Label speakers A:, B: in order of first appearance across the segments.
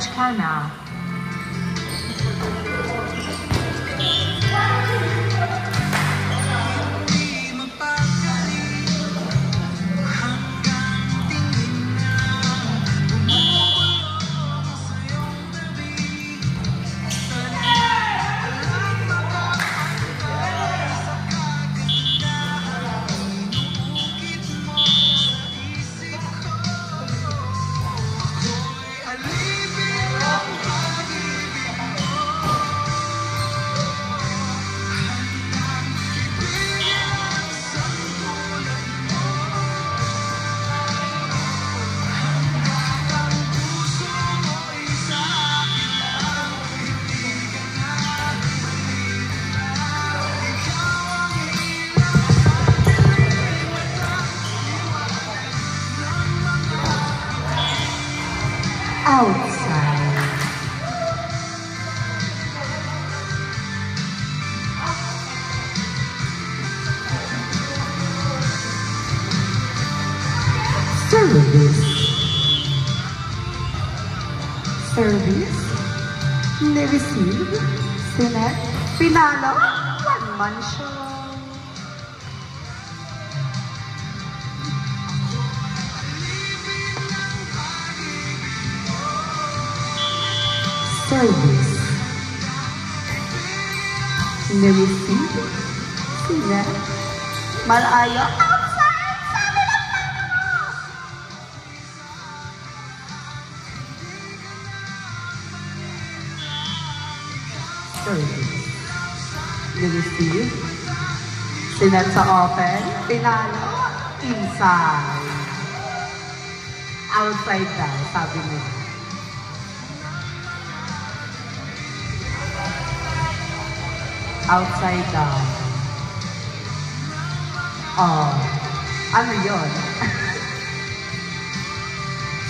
A: French Canal. Outside. Service. Service. Na-receive. Sinet. Pinalo. One-man show. Service. Na-receive. Sinet. Malayo. Outside. Sabi lang natin mo. Service. Na-receive. Sinet sa open. Pinalo. Inside. Outside daw, sabi mo. Outside down. Oh, ano yun?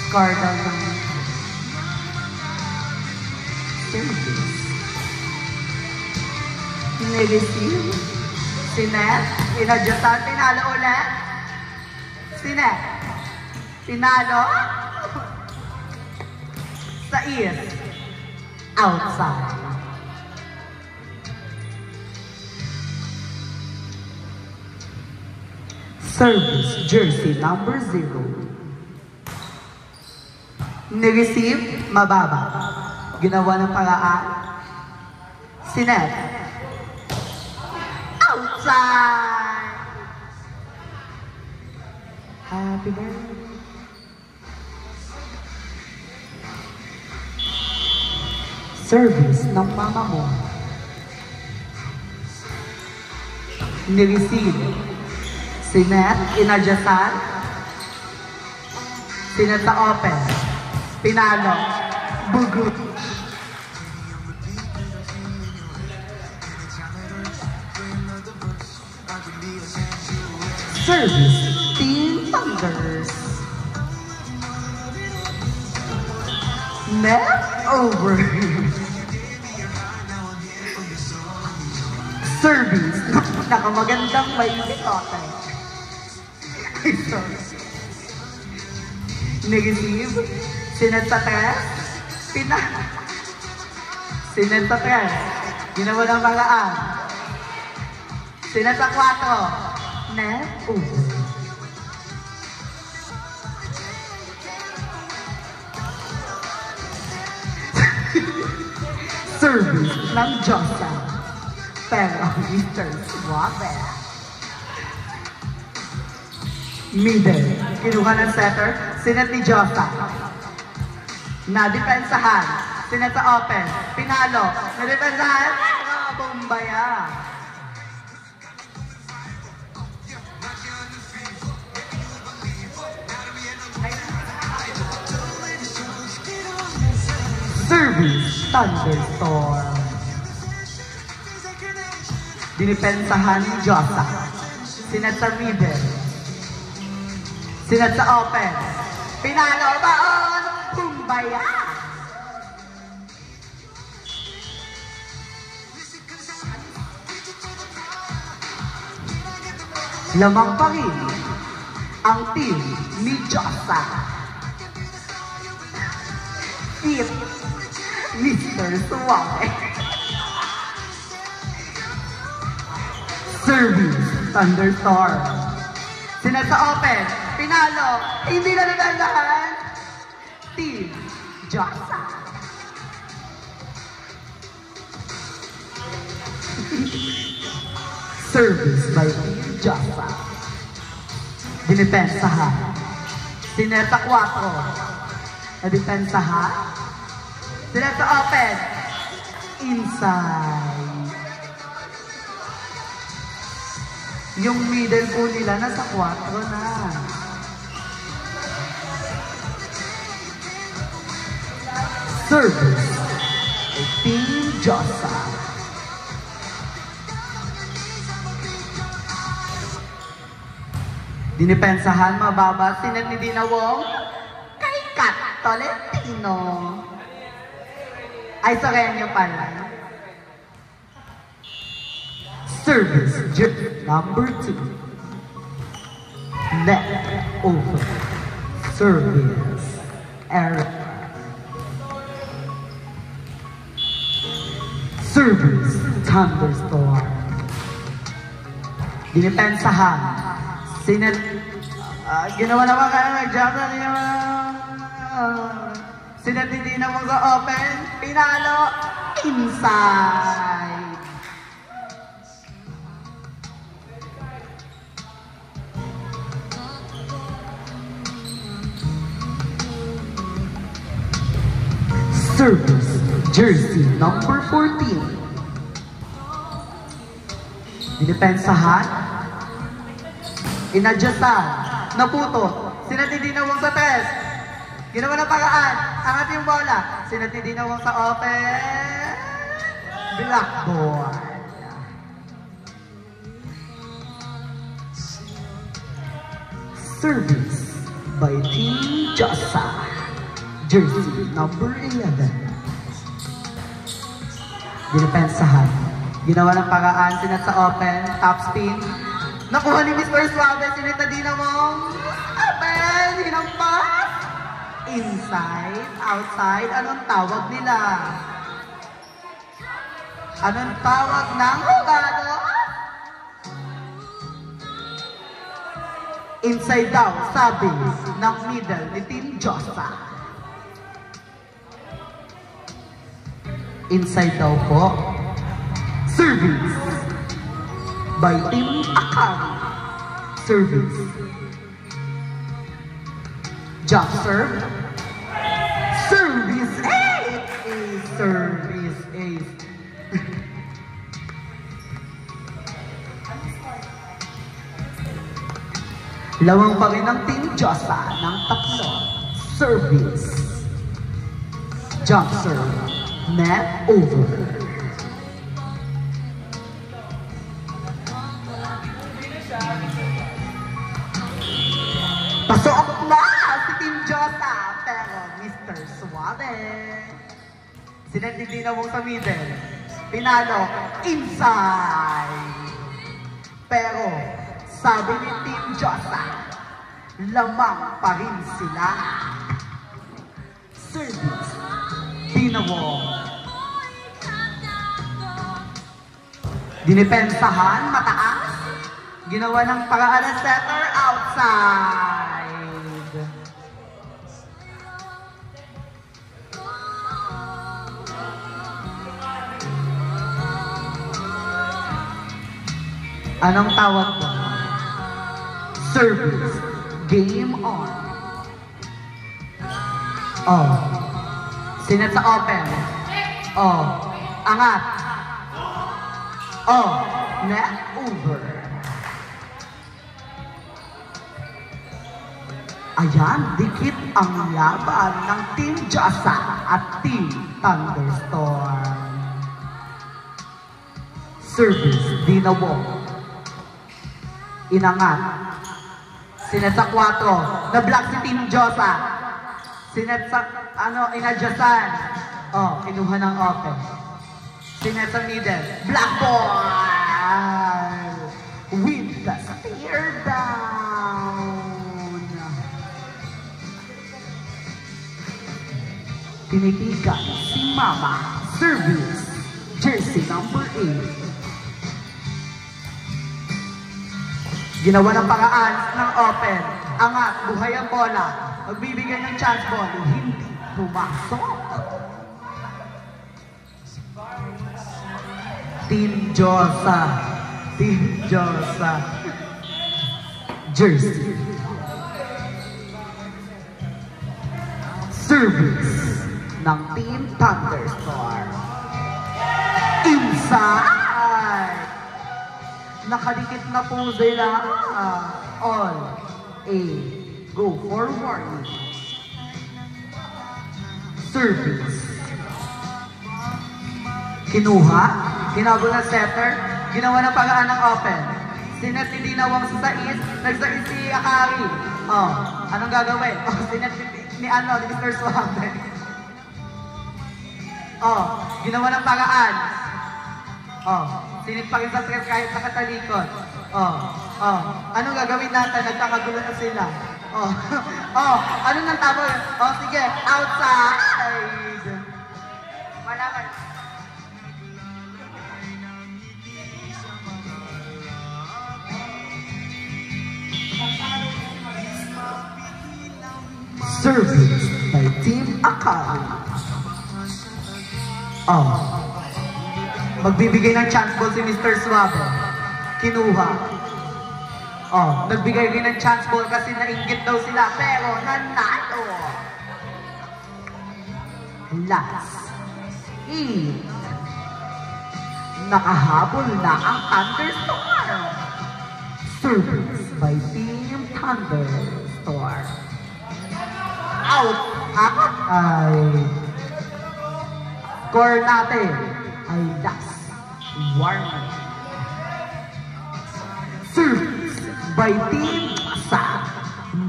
A: Score down ng service. Nireceive. Sinet. Inadjutan. Pinalo ulit. Sinet. Pinalo. Sa east. Outside. Service, jersey number 0. Nireceive, mababa. Ginawa ng paraan. Sinet. Outside! Happy birthday. Service ng mama mo. Nireceive. Sinet, inadyasan. Sinet sa open. Pinalo. Bugut. Service, Team Thunders. Net over. Service, nakamagandang may bitote. Negative. Sinet sa 3. Sinet sa 3. Ginawa ng paraan. Sinet sa 4. Net over. Service ng Josa. Pero Mr. Suave. Middle. Kinuha ng setter. Sinet ni Josa. Nadepensahan. Sinet sa open. Pinalo. Nadepensahan. Bombaya. Service. Thunderstorm. Dinipensahan ni Josa. Sinet sa middle. Sinet sa open. Pinalo baon. Kumbaya. Lamang pa rin ang team ni Josa. Fifth Mr. Suave. Service, Thunderstorm. Sinet sa open, pinalo, hindi na nagalahan. Team Josa. Service by Team Josa. Dinipensahan. Sinet sa 4. Nadepensahan. Sinet sa open. Inside. Yung middle po nila nasa 4 na. Service by Team Josa. Dinipensahan, mababa, sinet ni Dina Wong kay Kat Tolentino. Ay, Sorenyo pala. Service, number 2. Net over. Service, Eric. Service, Thunderstorm. Dinipensahan. Sinet, ginawa naman ka na nag-jump na niya. Sinet hindi naman sa open, pinalo, inside. Service, jersey number 14. Dinipensahan. Inadjustan, naputo, sinatidinawang sa test. Ginawa ng paraan, angat yung bola. Sinatidinawang sa open. Blackboard. Service by Team Josa. Jersey number 11. Dinipensahan. Ginawa ng paraan, sinat sa open, top spin. Nakuha ni Mr. Suave, sinita din namang open, hinampas. Inside, outside, anong tawag nila? Anong tawag ng hugado? Inside daw, sabi ng middle ni Team Josa. Inside daw po. Service by Team Akari. Service. Jump serve. Service ace. Service ace. Lawang pa rin ng Team Josa ng 3. Service. Jump serve. Net over. Pasok na si Team Josa, pero Mr. Suave. Sinatindi na mo sa middle. Pinalo, inside. Pero, sabi ni Team Josa, lamang pa rin sila. Service, Dinawong. Dinipensahan, mataas. Ginawa ng paraan ng setter, outside. Anong tawag ko? Service. Game on. Oh. Sinet sa open. Oh. Angat. Oh. Net over. Ayan, dikit ang laban ng Team Josa at Team Thunderstorm. Service, Dinawong. Inangat. Sinet sa 4. Na-block si Team Josa. Sinet sa, inadjustan. Oh, kinuha ng open. Sinet sa middle. Blackboard! With the stare down. Tinitigan si Mama. Service. Jersey number 8. Ginawa ng paraan ng open. Angat, buhay ang bola. Magbibigay ng chance ball. Hindi pumasok. Team Josa. Team Josa. Jersey. Service ng Team Thunderstorm. Inside! Nakadikit na po sila. All A. Go forward. Service. Kinuha. Hinabol ng setter. Ginawa ng paraan ng open. Sinet ni Dinawang sa sais. Nagsais si Akari. Anong gagawin? Sinet ni Mr. Suave. Ginawa ng paraan. Sinit pa rin sa stress kahit nakatalikod. Anong gagawin natin? Nagkakagulo na sila. Ano nang tabo yun? Sige, outside! Wala ka. Service by Team Akari. Magbibigay ng chance ball si Mr. Suave. Kinuha. Nagbigay rin ng chance ball kasi nainggit daw sila. Pero nanalo. Last. 8. Nakahabol na ang Thunderstorm. Service by Team Thunderstorm. Out. Ay. Score natin ay last warning. Service by Team sa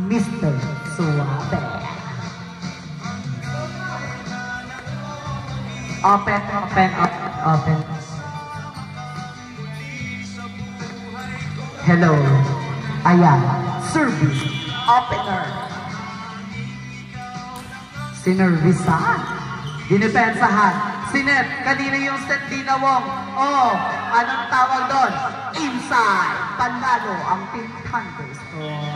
A: Mr. Suave. Open. Hello. Ayan. Service. Opener. Sinervisan. Dinipensahan. Sinet. Kanina yung set Dinawong. Anong tawag doon? Inside. Panalo ang Team Thunderstorm.